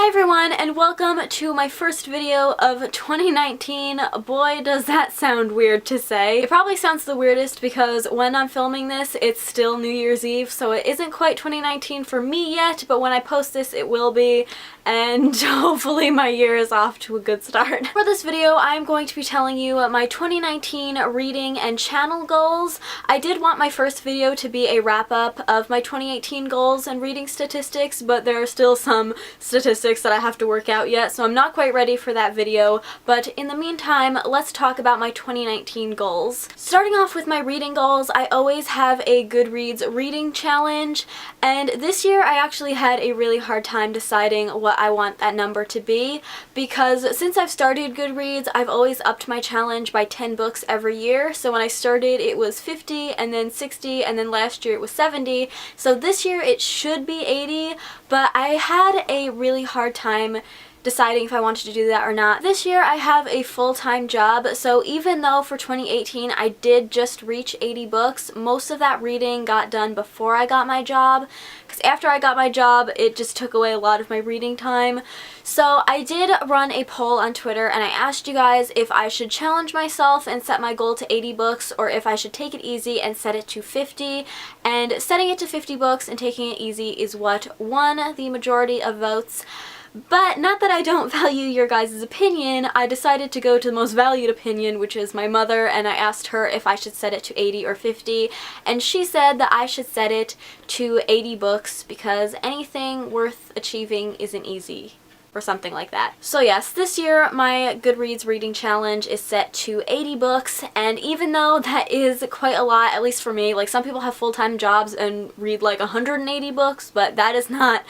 Hi everyone, and welcome to my first video of 2019. Boy, does that sound weird to say. It probably sounds the weirdest because when I'm filming this, it's still New Year's Eve, so it isn't quite 2019 for me yet, but when I post this, it will be, and hopefully my year is off to a good start. For this video, I'm going to be telling you my 2019 reading and channel goals. I did want my first video to be a wrap-up of my 2018 goals and reading statistics, but there are still some statistics that I have to work out yet, so I'm not quite ready for that video, but in the meantime, let's talk about my 2019 goals. Starting off with my reading goals, I always have a Goodreads reading challenge, and this year I actually had a really hard time deciding what I want that number to be, because since I've started Goodreads, I've always upped my challenge by 10 books every year. So when I started, it was 50, and then 60, and then last year it was 70, so this year it should be 80, but I had a really hard time deciding if I wanted to do that or not. This year I have a full-time job, so even though for 2018 I did just reach 80 books, most of that reading got done before I got my job, because after I got my job it just took away a lot of my reading time. So I did run a poll on Twitter and I asked you guys if I should challenge myself and set my goal to 80 books or if I should take it easy and set it to 50, and setting it to 50 books and taking it easy is what won the majority of votes. But not that I don't value your guys' opinion, I decided to go to the most valued opinion, which is my mother, and I asked her if I should set it to 80 or 50, and she said that I should set it to 80 books because anything worth achieving isn't easy, or something like that. So yes, this year my Goodreads reading challenge is set to 80 books, and even though that is quite a lot, at least for me, like some people have full-time jobs and read like 180 books, but that is not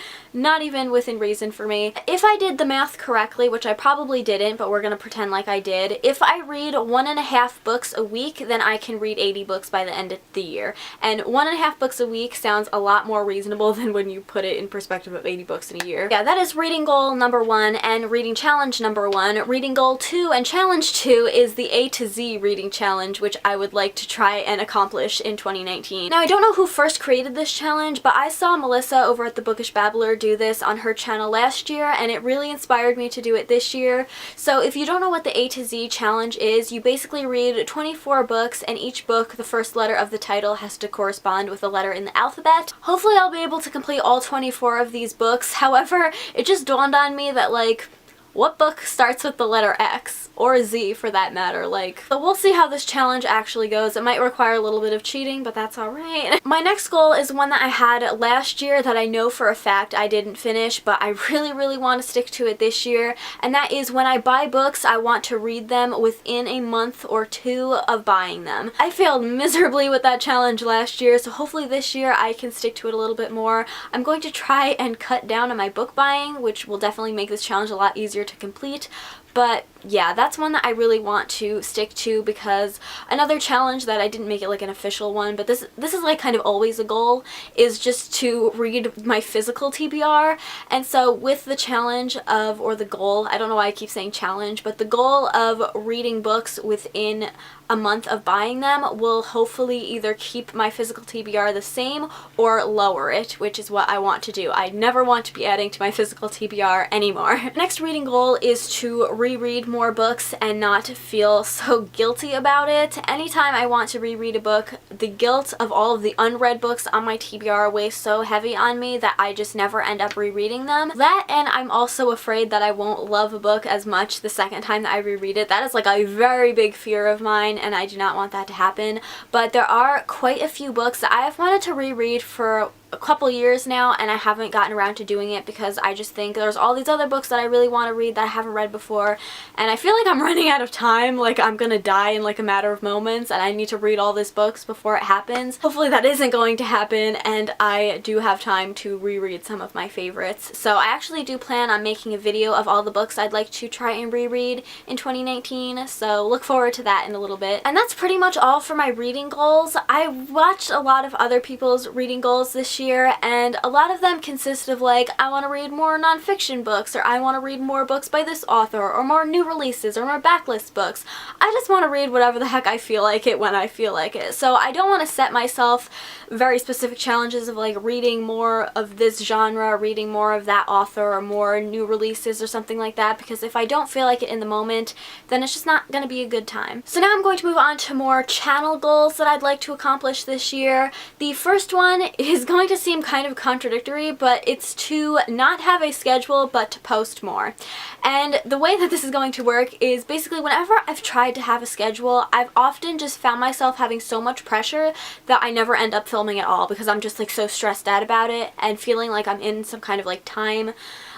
even within reason for me. If I did the math correctly, which I probably didn't, but we're gonna pretend like I did, if I read 1.5 books a week, then I can read 80 books by the end of the year. And 1.5 books a week sounds a lot more reasonable than when you put it in perspective of 80 books in a year. Yeah, that is reading goal number 1 and reading challenge number 1. Reading goal 2 and challenge 2 is the A to Z reading challenge, which I would like to try and accomplish in 2019. Now, I don't know who first created this challenge, but I saw Melissa over at the Bookish Babbler do this on her channel last year, and it really inspired me to do it this year. So if you don't know what the A to Z challenge is, you basically read 24 books, and each book, the first letter of the title has to correspond with a letter in the alphabet. Hopefully I'll be able to complete all 24 of these books. However, it just dawned on me that, like, what book starts with the letter X? Or Z for that matter, like. So we'll see how this challenge actually goes. It might require a little bit of cheating, but that's alright. My next goal is one that I had last year that I know for a fact I didn't finish, but I really want to stick to it this year, and that is when I buy books, I want to read them within a month or 2 of buying them. I failed miserably with that challenge last year, so hopefully this year I can stick to it a little bit more. I'm going to try and cut down on my book buying, which will definitely make this challenge a lot easier to complete. But yeah, that's one that I really want to stick to, because another challenge that I didn't make it like an official one, but this is like kind of always a goal, is just to read my physical TBR. And so with the challenge of, or the goal, I don't know why I keep saying challenge, but the goal of reading books within a month of buying them will hopefully either keep my physical TBR the same or lower it, which is what I want to do. I never want to be adding to my physical TBR anymore. Next reading goal is to reread more books and not feel so guilty about it. Anytime I want to reread a book, the guilt of all of the unread books on my TBR weighs so heavy on me that I just never end up rereading them. That, and I'm also afraid that I won't love a book as much the second time that I reread it. That is like a very big fear of mine, and I do not want that to happen. But there are quite a few books that I have wanted to reread for a couple years now, and I haven't gotten around to doing it because I just think there's all these other books that I really want to read that I haven't read before, and I feel like I'm running out of time, like I'm gonna die in like a matter of moments and I need to read all these books before it happens. Hopefully that isn't going to happen, and I do have time to reread some of my favorites. So I actually do plan on making a video of all the books I'd like to try and reread in 2019, so look forward to that in a little bit. And that's pretty much all for my reading goals. I watched a lot of other people's reading goals this year, year, and a lot of them consist of like, I want to read more nonfiction books, or I want to read more books by this author, or more new releases, or more backlist books. I just want to read whatever the heck I feel like it when I feel like it. So I don't want to set myself very specific challenges of like reading more of this genre, reading more of that author, or more new releases or something like that, because if I don't feel like it in the moment, then it's just not going to be a good time. So now I'm going to move on to more channel goals that I'd like to accomplish this year. The first one is going to seem kind of contradictory, but it's to not have a schedule but to post more. And the way that this is going to work is basically whenever I've tried to have a schedule, I've often just found myself having so much pressure that I never end up filming at all, because I'm just like so stressed out about it and feeling like I'm in some kind of like time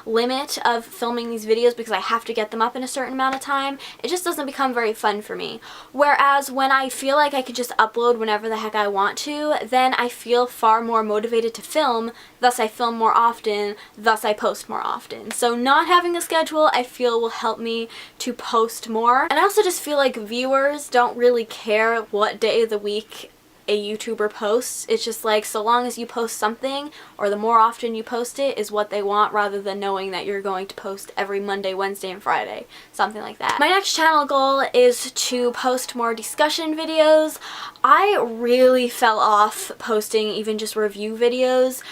limit of filming these videos because I have to get them up in a certain amount of time. It just doesn't become very fun for me. Whereas when I feel like I could just upload whenever the heck I want to, then I feel far more motivated to film, thus I film more often, thus I post more often. So not having a schedule I feel will help me to post more. And I also just feel like viewers don't really care what day of the week a YouTuber posts. It's just like, so long as you post something, or the more often you post it, is what they want, rather than knowing that you're going to post every Monday, Wednesday, and Friday. Something like that. My next channel goal is to post more discussion videos. I really fell off posting even just review videos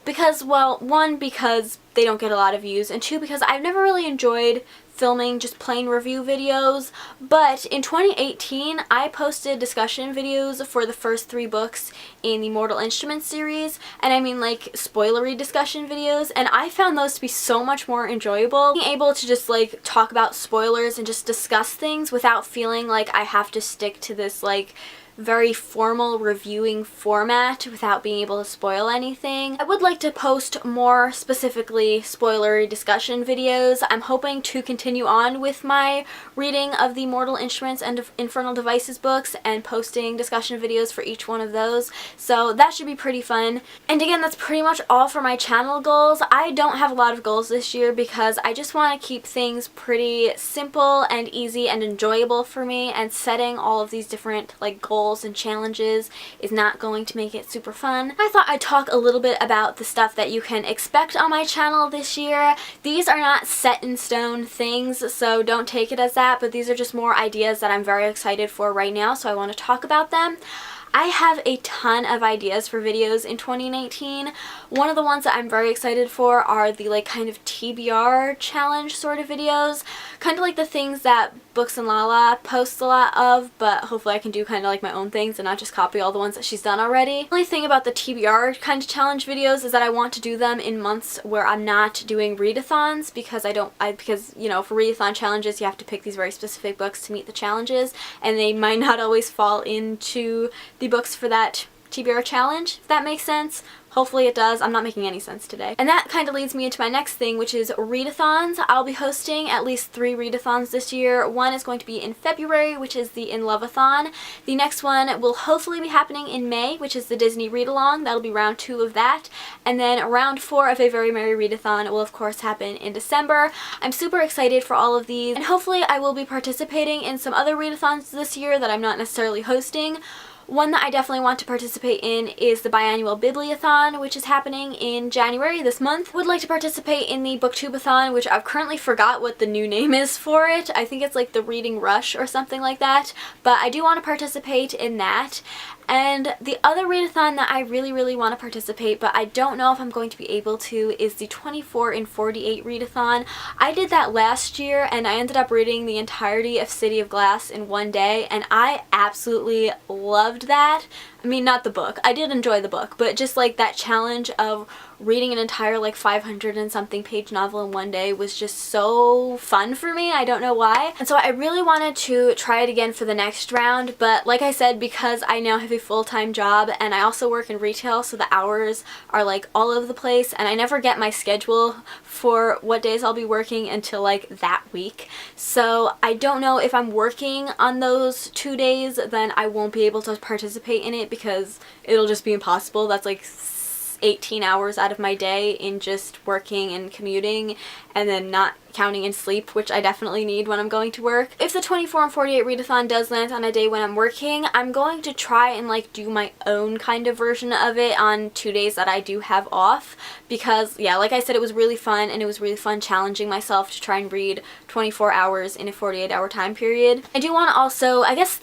because, well, one, because they don't get a lot of views, and two, because I've never really enjoyed filming just plain review videos. But in 2018 I posted discussion videos for the first 3 books in the Mortal Instruments series, and I mean like spoilery discussion videos, and I found those to be so much more enjoyable. Being able to just like talk about spoilers and just discuss things without feeling like I have to stick to this like very formal reviewing format without being able to spoil anything. I would like to post more specifically spoilery discussion videos. I'm hoping to continue on with my reading of the Mortal Instruments and Infernal Devices books and posting discussion videos for each one of those, so that should be pretty fun. And again, that's pretty much all for my channel goals. I don't have a lot of goals this year because I just want to keep things pretty simple and easy and enjoyable for me, and setting all of these different like goals and challenges is not going to make it super fun. I thought I'd talk a little bit about the stuff that you can expect on my channel this year. These are not set in stone things, so don't take it as that, but these are just more ideas that I'm very excited for right now, so I want to talk about them. I have a ton of ideas for videos in 2019. One of the ones that I'm very excited for are the like kind of TBR challenge sort of videos. Kind of like the things that Books and Lala posts a lot of, but hopefully I can do kind of like my own things and not just copy all the ones that she's done already. The only thing about the TBR kind of challenge videos is that I want to do them in months where I'm not doing readathons, because because you know, for readathon challenges you have to pick these very specific books to meet the challenges, and they might not always fall into the books for that TBR challenge, if that makes sense. Hopefully it does. I'm not making any sense today. And that kind of leads me into my next thing, which is readathons. I'll be hosting at least 3 readathons this year. One is going to be in February, which is the In Love-a-thon. The next one will hopefully be happening in May, which is the Disney Read-Along. That'll be round 2 of that. And then round 4 of A Very Merry Readathon will of course happen in December. I'm super excited for all of these, and hopefully I will be participating in some other readathons this year that I'm not necessarily hosting. One that I definitely want to participate in is the biannual Bibliothon, which is happening in January this month. Would like to participate in the Booktubeathon, which I've currently forgot what the new name is for it. I think it's like the Reading Rush or something like that, but I do want to participate in that. And the other readathon that I really want to participate, but I don't know if I'm going to be able to, is the 24 in 48 readathon. I did that last year and I ended up reading the entirety of City of Glass in one day, and I absolutely loved that. I mean, not the book. I did enjoy the book, but just like that challenge of reading an entire like 500 and something page novel in one day was just so fun for me. I don't know why. And so I really wanted to try it again for the next round, but like I said, because I now have a full-time job and I also work in retail, so the hours are like all over the place, and I never get my schedule for what days I'll be working until like that week. So I don't know if I'm working on those 2 days, then I won't be able to participate in it because it'll just be impossible. That's like 18 hours out of my day in just working and commuting, and then not counting in sleep, which I definitely need when I'm going to work. If the 24 and 48 readathon does land on a day when I'm working, I'm going to try and like do my own kind of version of it on 2 days that I do have off, because yeah, like I said, it was really fun, and it was really fun challenging myself to try and read 24 hours in a 48-hour time period. I do want to also, I guess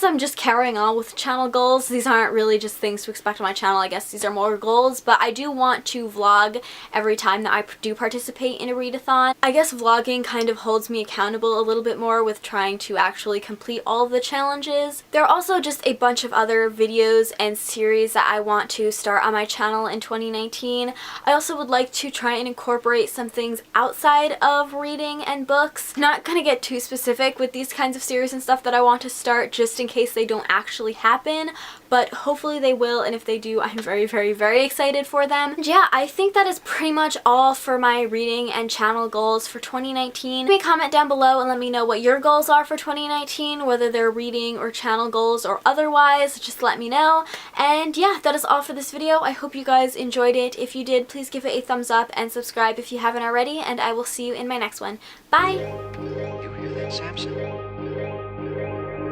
I'm just carrying on with channel goals. These aren't really just things to expect on my channel. I guess these are more goals, but I do want to vlog every time that I do participate in a readathon. I guess vlogging kind of holds me accountable a little bit more with trying to actually complete all of the challenges. There are also just a bunch of other videos and series that I want to start on my channel in 2019. I also would like to try and incorporate some things outside of reading and books. Not gonna get too specific with these kinds of series and stuff that I want to start, just in case they don't actually happen, but hopefully they will, and if they do, I'm very, very, very excited for them. And yeah, I think that is pretty much all for my reading and channel goals for 2019. Leave me a comment down below and let me know what your goals are for 2019, whether they're reading or channel goals or otherwise. Just let me know. And yeah, that is all for this video. I hope you guys enjoyed it. If you did, please give it a thumbs up and subscribe if you haven't already, and I will see you in my next one. Bye! You hear that, Samson?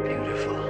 Beautiful.